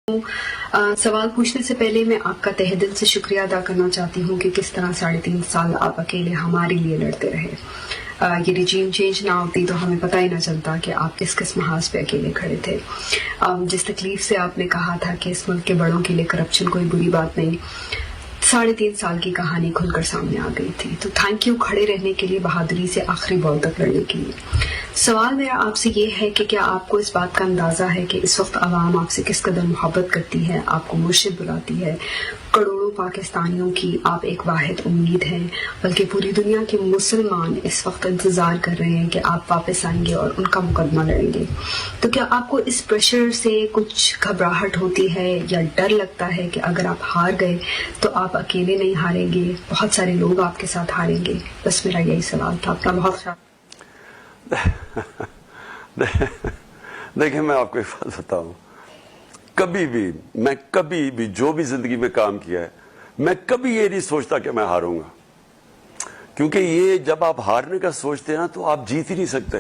سوال پوچھنے سے پہلے میں آپ کا تہہ دل سے شکریہ ادا کرنا چاہتی ہوں کہ کس طرح 3.5 سال آپ اکیلے ہمارے لیے لڑتے رہے۔ یہ رجیم چینج نہ ہوتی تو ہمیں پتہ ہی نہ چلتا کہ آپ کس کس محاذ پہ اکیلے کھڑے تھے۔ جس تکلیف سے آپ نے کہا تھا کہ اس ملک کے بڑوں کے لیے کرپشن کوئی بری بات نہیں، 3.5 سال کی کہانی کھل کر سامنے آ گئی تھی۔ تو تھینک یو کھڑے رہنے کے لیے، بہادری سے آخری بال تک لڑنے کے لیے۔ سوال میرا آپ سے یہ ہے کہ کیا آپ کو اس بات کا اندازہ ہے کہ اس وقت عوام آپ سے کس قدر محبت کرتی ہے، آپ کو مرشد بلاتی ہے؟ کروڑوں پاکستانیوں کی آپ ایک واحد امید ہیں، بلکہ پوری دنیا کے مسلمان اس وقت انتظار کر رہے ہیں کہ آپ واپس آئیں گے اور ان کا مقدمہ لڑیں گے۔ تو کیا آپ کو اس پریشر سے کچھ گھبراہٹ ہوتی ہے یا ڈر لگتا ہے کہ اگر آپ ہار گئے تو آپ اکیلے نہیں ہاریں گے، بہت سارے لوگ آپ کے ساتھ ہاریں گے؟ بس میرا یہی سوال تھا۔ اپنا بہت خیال۔ دیکھیں، میں آپ کو ایک بات بتاؤں، میں کبھی بھی جو بھی زندگی میں کام کیا ہے، میں کبھی یہ نہیں سوچتا کہ میں ہاروں گا، کیونکہ یہ جب آپ ہارنے کا سوچتے ہیں نا تو آپ جیت ہی نہیں سکتے۔